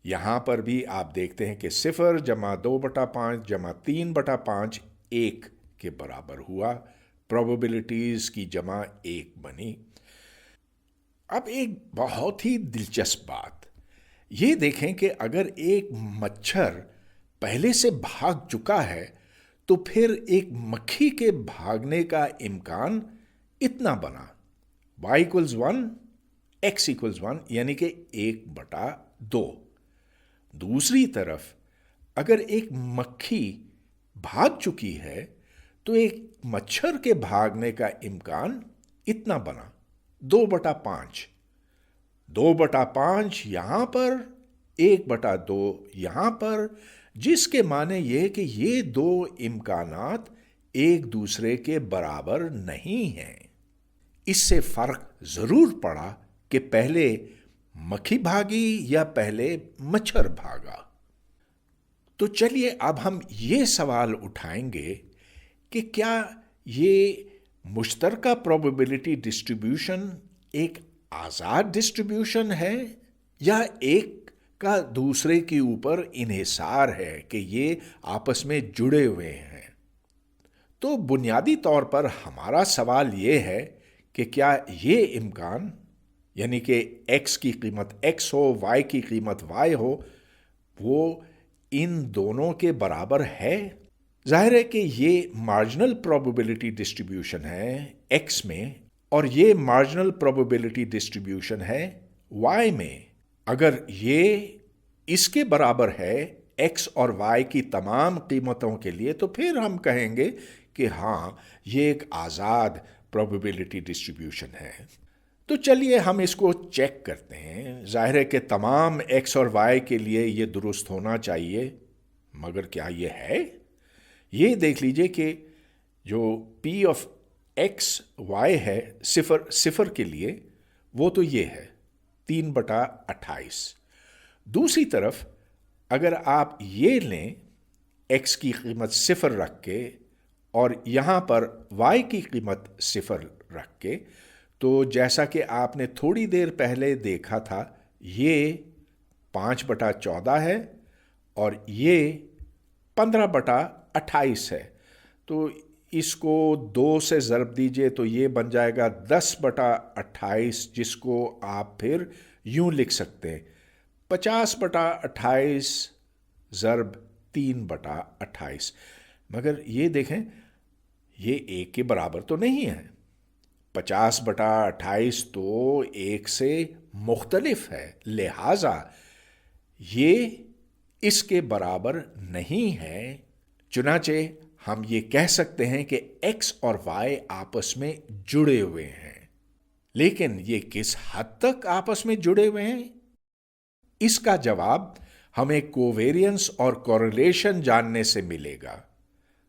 یہاں پر بھی آپ دیکھتے ہیں کہ 0 جمع 2/5 جمع 3/5 1 کے برابر ہوا، प्रोबेबिलिटीज की जमा 1 बनी। अब एक बहुत ही दिलचस्प बात ये देखें कि अगर एक मच्छर पहले से भाग चुका है तो फिर एक मक्खी के भागने का इम्कान इतना बना, y=1 x=1, यानी कि 1/2। दूसरी तरफ अगर एक मक्खी भाग चुकी है तो एक मच्छर के भागने का इम्कान इतना बना, 2/5। 2/5 यहां पर, 1/2 यहां पर, जिसके माने यह कि ये दो इम्कानात एक दूसरे के बराबर नहीं हैं। इससे फर्क जरूर पड़ा कि पहले मक्खी भागी या पहले मच्छर भागा। तो चलिए अब हम ये सवाल उठाएंगे कि क्या ये मुश्तरका प्रोबेबिलिटी डिस्ट्रीब्यूशन एक आजाद डिस्ट्रीब्यूशन है या एक का दूसरे के ऊपर इन्हिसार है कि ये आपस में जुड़े हुए हैं। तो बुनियादी तौर पर हमारा सवाल ये है कि क्या ये इम्कान, यानी कि x की कीमत x हो, y की कीमत y हो, वो इन दोनों के बराबर है? जाहिर है कि ये मार्जिनल प्रोबेबिलिटी डिस्ट्रीब्यूशन है x में और ये मार्जिनल प्रोबेबिलिटी डिस्ट्रीब्यूशन है y में। अगर ये इसके बराबर है x और y की तमाम कीमतों के लिए तो फिर हम कहेंगे कि हाँ, ये एक आज़ाद प्रोबेबिलिटी डिस्ट्रीब्यूशन है। तो चलिए हम इसको चेक करते हैं। जाहिर है कि तमाम x और y के लिए ये दुरुस्त होना चाहिए, मगर क्या ये है? ये देख लीजिए कि जो p ऑफ x y है सिफर के लिए, वो तो ये है 3/28। दूसरी तरफ अगर आप ये लें x की कीमत 0 रख के और यहाँ पर y की कीमत 0 रख के, तो जैसा कि आपने थोड़ी देर पहले देखा था, ये 5/14 है और ये 15/28 है। तो इसको 2 से ज़रब दीजिए तो ये बन जाएगा 10/28, जिसको आप फिर यूं लिख सकते हैं 50/28 ज़रब 3/28। मगर ये देखें, ये 1 के बराबर तो नहीं है। 50/28 तो 1 से मुख्तलिफ है, लिहाजा ये इसके बराबर नहीं है। चुनाचे हम ये कह सकते हैं कि x और y आपस में जुड़े हुए हैं, लेकिन ये किस हद तक आपस में जुड़े हुए हैं? इसका जवाब हमें कोवेरियंस और कोरिलेशन जानने से मिलेगा।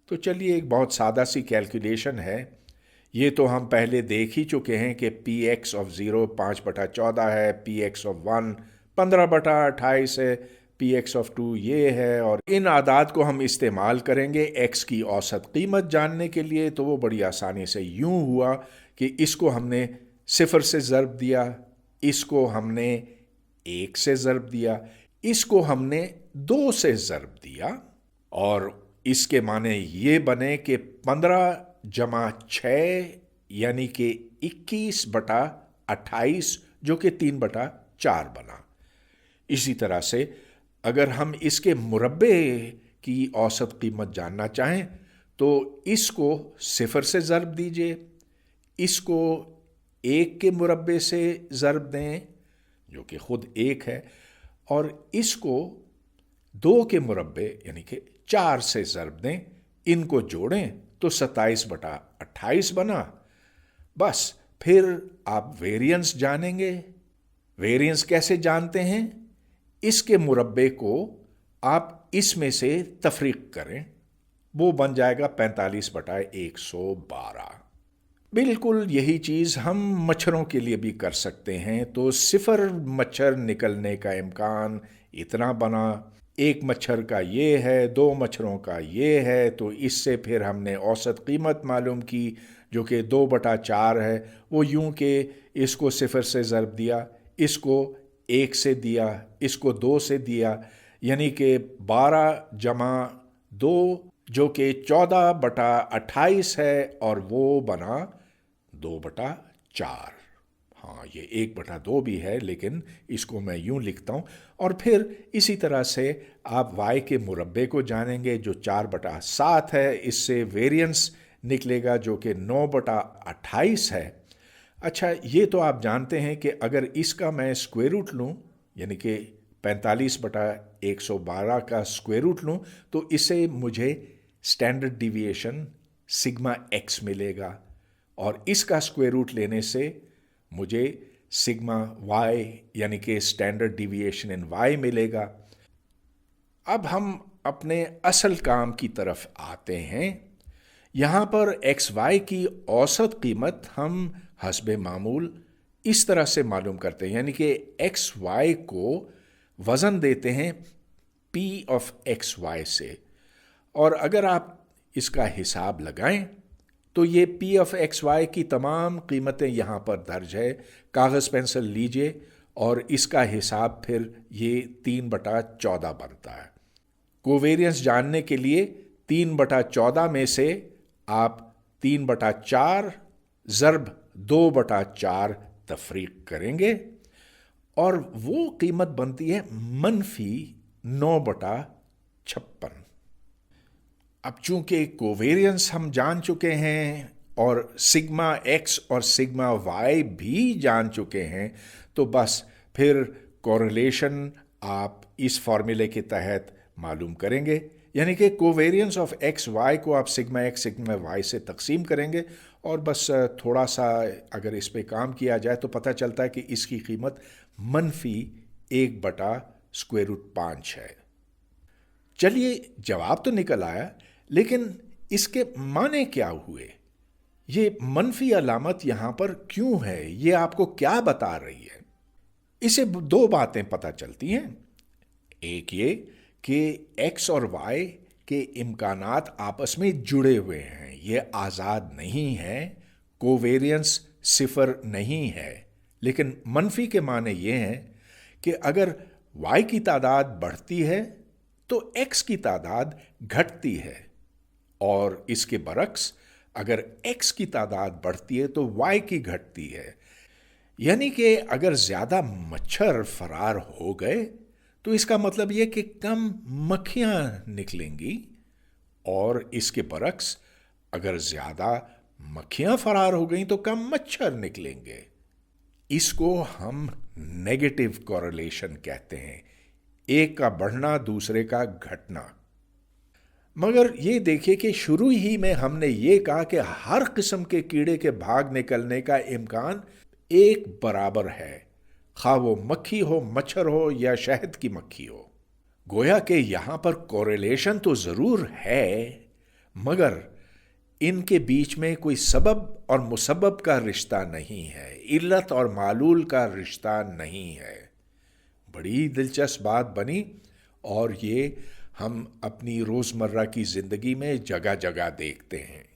तो चलिए एक बहुत सादा सी कैलकुलेशन है। ये तो हम पहले देख ही चुके हैं कि px ऑफ 0 5/14 है, px ऑफ 1 15/28 है, px ऑफ 2 ये है, और इन आदाद को हम इस्तेमाल करेंगे x की औसत कीमत जानने के लिए। तो वो बड़ी आसानी से यूं हुआ कि इसको हमने 0 से ज़रब दिया, इसको हमने 1 से ज़रब दिया, इसको हमने 2 से ज़रब दिया, और इसके माने ये बने कि 15+6 यानी कि 21/28, जो कि 3/4 बना। इसी तरह से अगर हम इसके मुरब्बे की औसत कीमत जानना चाहें तो इसको 0 से ज़रब दीजिए, इसको 1 के मुरब्बे से ज़रब दें जो कि खुद 1 है, और इसको 2 के मुरब्बे यानी कि 4 से ज़रब दें। इनको जोड़ें तो 27/28 बना। बस फिर आप वेरिएंस जानेंगे। वेरिएंस कैसे जानते हैं? इसके मुरब्बे को आप इसमें से तफरीक करें, वो बन जाएगा 45/112। बिल्कुल यही चीज़ हम मच्छरों के लिए भी कर सकते हैं। तो 0 मच्छर निकलने का इम्कान इतना बना, 1 मच्छर का ये है, 2 मच्छरों का ये है। तो इससे फिर हमने औसत कीमत मालूम की जो कि 2/4 है। वो यूं कि इसको 0 से ज़रब दिया, इसको 1 से दिया, इसको 2 से दिया, यानी कि 12 + 2 जो कि 14/28 है, और वो बना 2/4। हाँ, ये 1/2 भी है, लेकिन इसको मैं यूं लिखता हूं। और फिर इसी तरह से आप y के मुरब्बे को जानेंगे, जो 4/7 है। इससे वेरिएंस निकलेगा जो कि 9/28 है। अच्छा, ये तो आप जानते हैं कि अगर इसका मैं स्क्वायर रूट लूँ, यानी कि 45/112 का स्क्वायर रूट लूँ, तो इससे मुझे स्टैंडर्ड डिविएशन सिग्मा एक्स मिलेगा, और इसका स्क्वायर रूट लेने से मुझे सिग्मा वाई, यानी कि स्टैंडर्ड डिविएशन इन वाई मिलेगा। अब हम अपने असल काम की तरफ आते हैं। यहाँ पर एक्स वाई की औसत कीमत हम हस्बे मामूल इस तरह से मालूम करते हैं, यानी कि एक्स वाई को वज़न देते हैं पी ऑफ एक्स वाई से, और अगर आप इसका हिसाब लगाएं तो ये पी ऑफ एक्स वाई की तमाम कीमतें यहाँ पर दर्ज है। कागज़ पेंसिल लीजिए और इसका हिसाब फिर ये 3/14 बनता है। कोवेरियंस जानने के लिए 3/14 में से आप 3/4 ज़र्ब 2/4 तफरीक करेंगे, और वो कीमत बनती है -9/56। अब चूंकि कोवेरियंस हम जान चुके हैं और सिग्मा एक्स और सिग्मा वाई भी जान चुके हैं, तो बस फिर कोरिलेशन आप इस फॉर्मूले के तहत मालूम करेंगे, यानी कि कोवेरियंस ऑफ एक्स वाई को आप सिग्मा एक्स सिग्मा वाई से तकसीम करेंगे, और बस थोड़ा सा अगर इस पे काम किया जाए तो पता चलता है कि इसकी कीमत -1/√5 है। चलिए, जवाब तो निकल आया, लेकिन इसके माने क्या हुए? ये मनफी अलामत यहाँ पर क्यों है? ये आपको क्या बता रही है? इसे दो बातें पता चलती हैं। एक ये कि एक्स और वाई के इम्कानात आपस में जुड़े हुए हैं, ये आज़ाद नहीं है, कोवेरियंस 0 नहीं है। लेकिन मनफी के माने ये हैं कि अगर वाई की तादाद बढ़ती है तो एक्स की तादाद घटती है, और इसके बरक्स अगर एक्स की तादाद बढ़ती है तो वाई की घटती है। यानी कि अगर ज़्यादा मच्छर फरार हो गए तो इसका मतलब यह कि कम मक्खियां निकलेंगी, और इसके बरक्स अगर ज़्यादा मक्खियां फरार हो गई तो कम मच्छर निकलेंगे। इसको हम नेगेटिव कोरिलेशन कहते हैं, एक का बढ़ना दूसरे का घटना। मगर ये देखिए कि शुरू ही में हमने ये कहा कि हर किस्म के कीड़े के भाग निकलने का इम्कान एक बराबर है, खा वो मक्खी हो, मच्छर हो या शहद की मक्खी हो। गोया कि यहाँ पर कोरिलेशन तो ज़रूर है, मगर इनके बीच में कोई सबब और मुसब्बब का रिश्ता नहीं है, इल्लत और मालूल का रिश्ता नहीं है। बड़ी दिलचस्प बात बनी, और ये हम अपनी रोज़मर्रा की ज़िंदगी में जगह जगह देखते हैं।